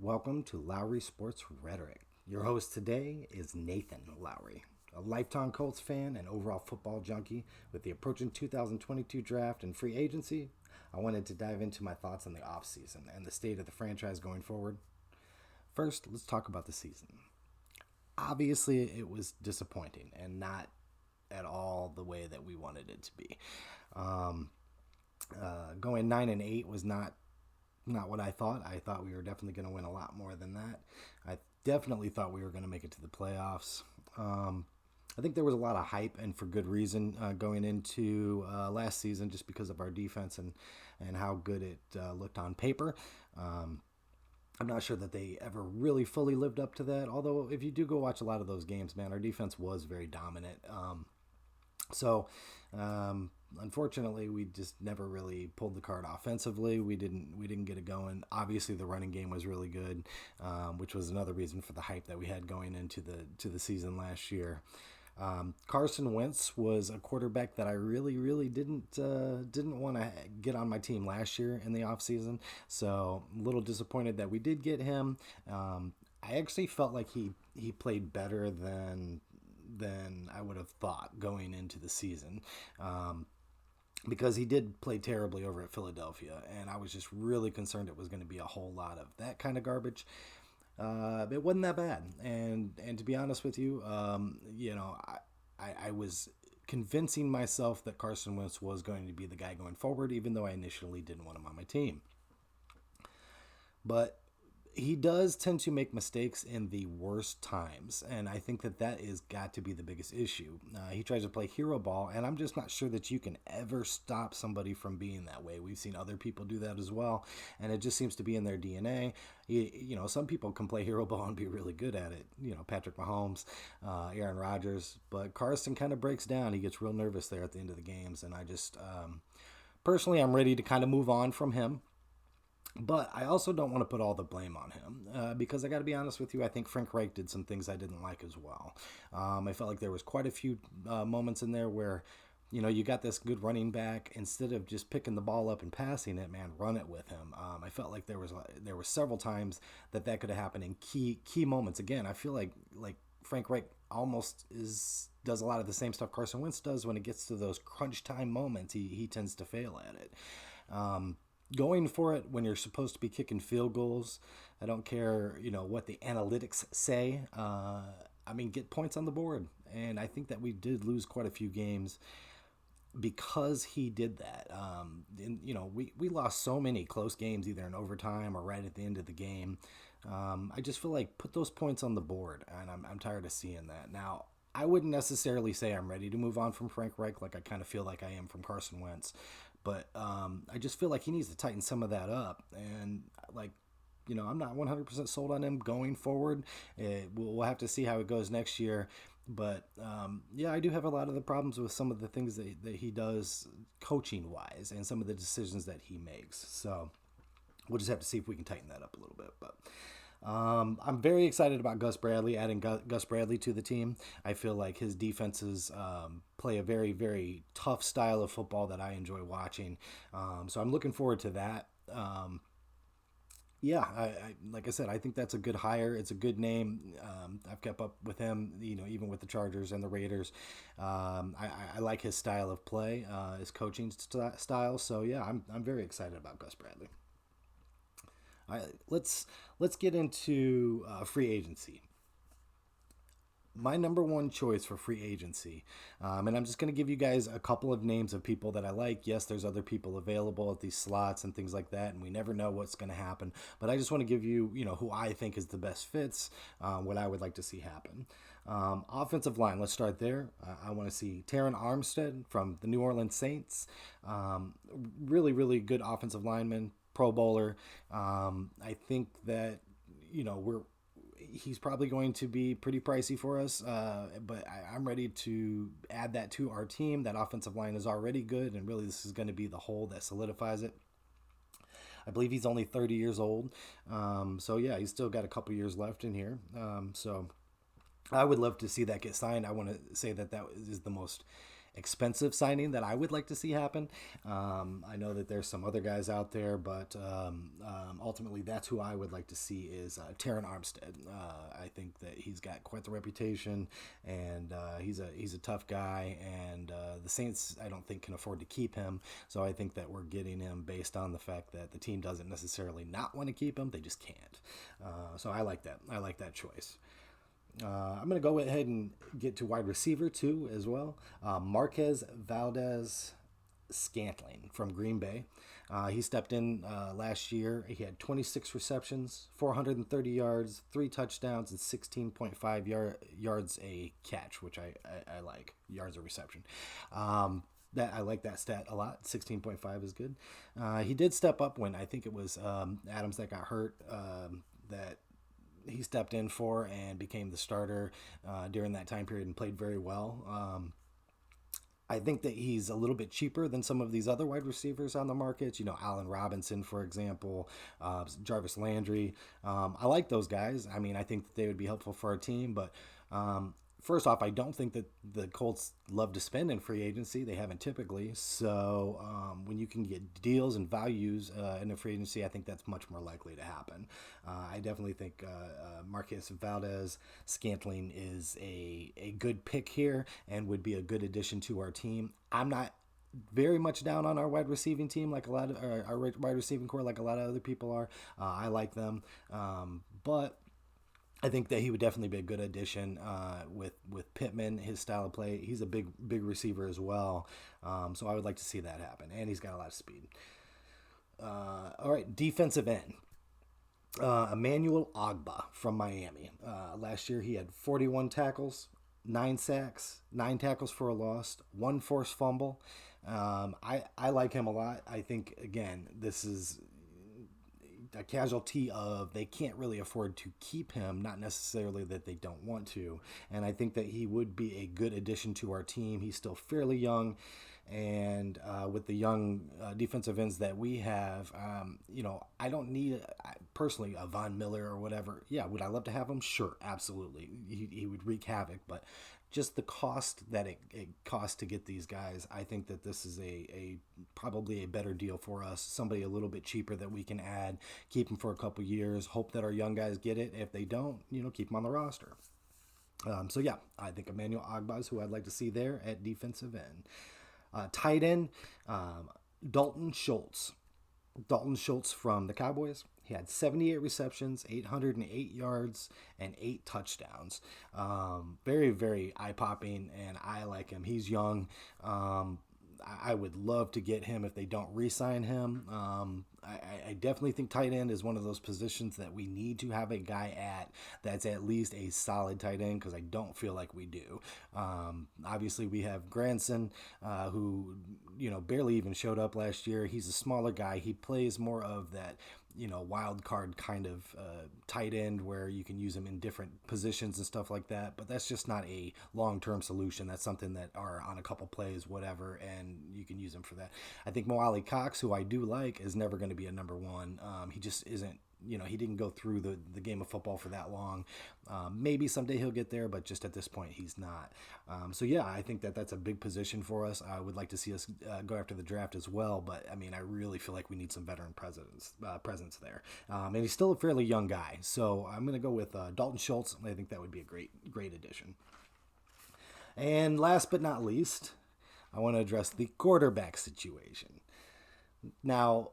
welcome to Lowry Sports Rhetoric. Your host today is Nathan Lowry, a lifetime Colts fan and overall football junkie. With the approaching 2022 draft and free agency, I wanted to dive into my thoughts on the offseason and the state of the franchise going forward. First, let's talk about the season. Obviously, it was disappointing and not at all the way that we wanted it to be. Going 9-8 was not what I thought. I thought we were definitely going to win a lot more than that. I definitely thought we were going to make it to the playoffs. I think there was a lot of hype, and for good reason, going into last season, just because of our defense and how good it looked on paper. I'm not sure that they ever really fully lived up to that. Although, if you do go watch a lot of those games, man, our defense was very dominant. So, unfortunately, we just never really pulled the card offensively. We didn't get it going. Obviously, the running game was really good, which was another reason for the hype that we had going into the season last year. Carson Wentz was a quarterback that I really didn't want to get on my team last year in the offseason. So a little disappointed that we did get him. I actually felt like he played better than I would have thought going into the season. Because he did play terribly over at Philadelphia, and I was just really concerned it was going to be a whole lot of that kind of garbage. It wasn't that bad, and to be honest with you, I was convincing myself that Carson Wentz was going to be the guy going forward, even though I initially didn't want him on my team. But he does tend to make mistakes in the worst times, and I think that is got to be the biggest issue. He tries to play hero ball, and I'm just not sure that you can ever stop somebody from being that way. We've seen other people do that as well, and it just seems to be in their DNA. Some people can play hero ball and be really good at it. Patrick Mahomes, Aaron Rodgers, but Carson kind of breaks down. He gets real nervous there at the end of the games, and I just, personally, I'm ready to kind of move on from him. But I also don't want to put all the blame on him because I got to be honest with you. I think Frank Reich did some things I didn't like as well. I felt like there was quite a few moments in there where, you got this good running back. Instead of just picking the ball up and passing it, man, run it with him. I felt like there were several times that could have happened in key moments. Again, I feel like Frank Reich almost does a lot of the same stuff Carson Wentz does when it gets to those crunch time moments. He tends to fail at it. Going for it when you're supposed to be kicking field goals. I don't care, what the analytics say. Get points on the board. And I think that we did lose quite a few games because he did that. We lost so many close games either in overtime or right at the end of the game. I just feel like put those points on the board, and I'm tired of seeing that. Now, I wouldn't necessarily say I'm ready to move on from Frank Reich like I kind of feel like I am from Carson Wentz. But I just feel like he needs to tighten some of that up. And, I'm not 100% sold on him going forward. We'll have to see how it goes next year. But, I do have a lot of the problems with some of the things that he does coaching-wise and some of the decisions that he makes. So we'll just have to see if we can tighten that up a little bit. But I'm very excited about Gus Bradley, adding Gus Bradley to the team. I feel like his defenses play a very, very tough style of football that I enjoy watching. So I'm looking forward to that. Like I said, I think that's a good hire. It's a good name. I've kept up with him, even with the Chargers and the Raiders. I like his style of play, his coaching style. So yeah, I'm very excited about Gus Bradley. All right, let's get into free agency. My number one choice for free agency, and I'm just going to give you guys a couple of names of people that I like. Yes, there's other people available at these slots and things like that, and we never know what's going to happen. But I just want to give you, who I think is the best fits, what I would like to see happen. Offensive line, let's start there. I want to see Taron Armstead from the New Orleans Saints. Really good offensive lineman. Pro Bowler. I think that, he's probably going to be pretty pricey for us, but I'm ready to add that to our team. That offensive line is already good, and really this is going to be the hole that solidifies it. I believe he's only 30 years old, so yeah, he's still got a couple years left in here. So I would love to see that get signed. I want to say that is the most expensive signing that I would like to see happen. I know that there's some other guys out there, but ultimately that's who I would like to see is Terran Armstead. I think that he's got quite the reputation, and he's a tough guy, and the Saints I don't think can afford to keep him. So I think that we're getting him based on the fact that the team doesn't necessarily not want to keep him; they just can't. So I like that. I like that choice. I'm going to go ahead and get to wide receiver too as well. Marquez Valdez Scantling from Green Bay. He stepped in last year. He had 26 receptions, 430 yards, 3 touchdowns, and 16.5 yards a catch, which I like, yards a reception. That I like that stat a lot. 16.5 is good. He did step up when I think it was Adams that got hurt. That he stepped in for and became the starter during that time period and played very well. I think that he's a little bit cheaper than some of these other wide receivers on the market. Allen Robinson, for example, Jarvis Landry. I like those guys. I mean, I think that they would be helpful for our team, but first off, I don't think that the Colts love to spend in free agency. They haven't typically. So when you can get deals and values in a free agency, I think that's much more likely to happen. I definitely think Marquez Valdez Scantling is a good pick here and would be a good addition to our team. I'm not very much down on our wide receiving team like a lot of our wide receiving core like a lot of other people are. I like them, but I think that he would definitely be a good addition with Pittman, his style of play. He's a big receiver as well, so I would like to see that happen. And he's got a lot of speed. All right, defensive end. Emmanuel Ogbah from Miami. Last year he had 41 tackles, 9 sacks, 9 tackles for a loss, 1 forced fumble. I like him a lot. I think, again, this is a casualty of they can't really afford to keep him, not necessarily that they don't want to. And I think that he would be a good addition to our team. He's still fairly young, and with the young defensive ends that we have, I don't need personally a Von Miller or whatever. Yeah, would I love to have him? Sure, absolutely. He would wreak havoc, but just the cost that it costs to get these guys, I think that this is a probably a better deal for us. Somebody a little bit cheaper that we can add, keep them for a couple years, hope that our young guys get it. If they don't, keep them on the roster. So yeah, I think Emmanuel Ogbah is who I'd like to see there at defensive end. Tight end, Dalton Schultz. Dalton Schultz from the Cowboys. He had 78 receptions, 808 yards, and 8 touchdowns. Very, very eye-popping, and I like him. He's young. I would love to get him if they don't re-sign him. I definitely think tight end is one of those positions that we need to have a guy at that's at least a solid tight end, because I don't feel like we do. Obviously, we have Granson, who barely even showed up last year. He's a smaller guy. He plays more of that wild card kind of tight end where you can use him in different positions and stuff like that. But that's just not a long-term solution. That's something that are on a couple plays, whatever, and you can use him for that. I think Mo Alley Cox, who I do like, is never going to be a number one. He just isn't. He didn't go through the game of football for that long. Maybe someday he'll get there, but just at this point, he's not. So yeah, I think that's a big position for us. I would like to see us go after the draft as well, but I mean, I really feel like we need some veteran presence there. And he's still a fairly young guy, so I'm going to go with Dalton Schultz. I think that would be a great addition. And last but not least, I want to address the quarterback situation. Now,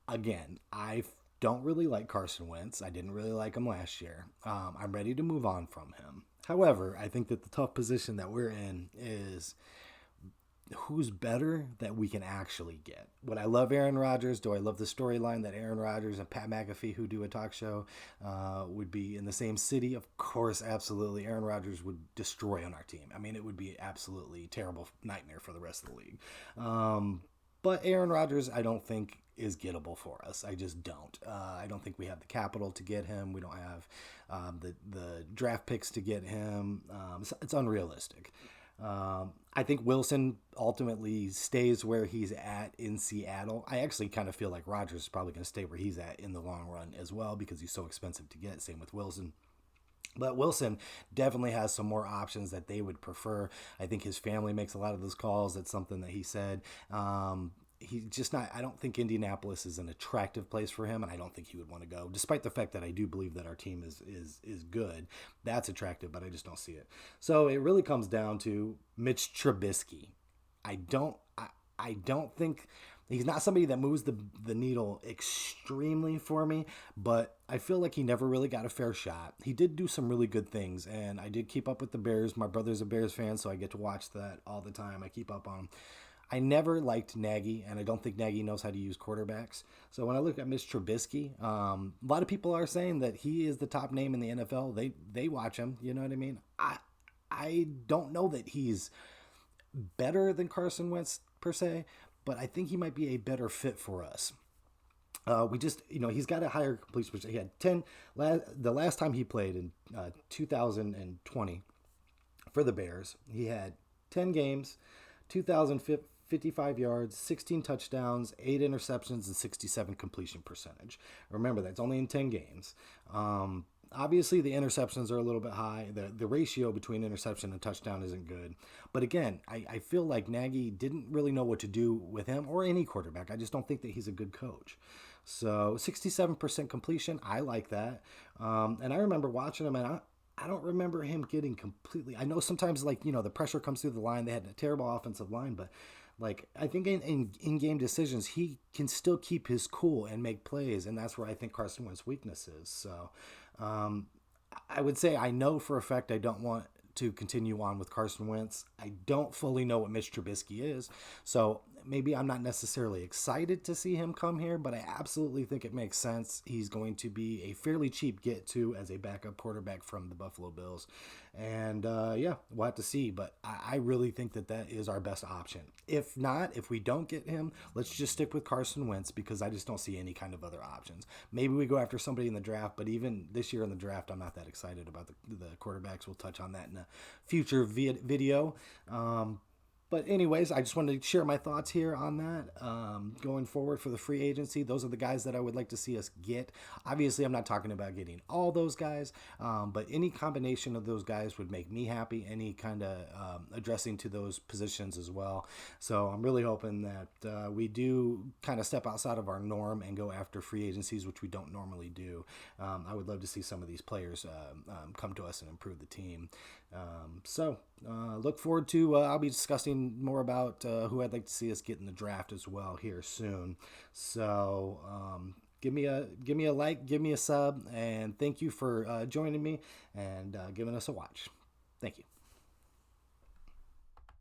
again, I don't really like Carson Wentz. I didn't really like him last year. I'm ready to move on from him. However, I think that the tough position that we're in is who's better that we can actually get. Would I love Aaron Rodgers? Do I love the storyline that Aaron Rodgers and Pat McAfee, who do a talk show, would be in the same city? Of course, absolutely. Aaron Rodgers would destroy on our team. I mean, it would be absolutely terrible nightmare for the rest of the league. But Aaron Rodgers, I don't think is gettable for us. I just don't. I don't think we have the capital to get him. We don't have the draft picks to get him. It's unrealistic. I think Wilson ultimately stays where he's at in Seattle. I actually kind of feel like Rodgers is probably going to stay where he's at in the long run as well, because he's so expensive to get. Same with Wilson. But Wilson definitely has some more options that they would prefer. I think his family makes a lot of those calls. That's something that he said. He's just not. I don't think Indianapolis is an attractive place for him, and I don't think he would want to go. Despite the fact that I do believe that our team is good, that's attractive, but I just don't see it. So it really comes down to Mitch Trubisky. I don't think he's not somebody that moves the needle extremely for me, but I feel like he never really got a fair shot. He did do some really good things, and I did keep up with the Bears. My brother's a Bears fan, so I get to watch that all the time. I keep up on him. I never liked Nagy, and I don't think Nagy knows how to use quarterbacks. So when I look at Mitch Trubisky, a lot of people are saying that he is the top name in the NFL. They watch him. You know what I mean? I don't know that he's better than Carson Wentz per se, but I think he might be a better fit for us. We just, he's got a higher completion percentage. He had 10 the last time he played in 2020 for the Bears. He had 10 games, 2,055 yards, 16 touchdowns, 8 interceptions, and 67 completion percentage. Remember, that's only in 10 games. Obviously, the interceptions are a little bit high. The ratio between interception and touchdown isn't good. But again, I feel like Nagy didn't really know what to do with him or any quarterback. I just don't think that he's a good coach. So 67% completion, I like that. And I remember watching him, and I don't remember him getting completely. I know sometimes, like, the pressure comes through the line. They had a terrible offensive line, but like, I think in game decisions, he can still keep his cool and make plays, and that's where I think Carson Wentz's weakness is. So I would say I know for a fact I don't want to continue on with Carson Wentz. I don't fully know what Mitch Trubisky is, so maybe I'm not necessarily excited to see him come here, but I absolutely think it makes sense. He's going to be a fairly cheap get to as a backup quarterback from the Buffalo Bills. And yeah, we'll have to see, but I really think that is our best option. If not, if we don't get him, let's just stick with Carson Wentz, because I just don't see any kind of other options. Maybe we go after somebody in the draft, but even this year in the draft, I'm not that excited about the quarterbacks. We'll touch on that in a future video. But anyways, I just wanted to share my thoughts here on that. Going forward for the free agency, those are the guys that I would like to see us get. Obviously, I'm not talking about getting all those guys, but any combination of those guys would make me happy. Any kind of addressing to those positions as well. So I'm really hoping that we do kind of step outside of our norm and go after free agencies, which we don't normally do. I would love to see some of these players come to us and improve the team. So look forward to, I'll be discussing more about who I'd like to see us get in the draft as well here soon. So give me a like, give me a sub, and thank you for joining me and giving us a watch. Thank you.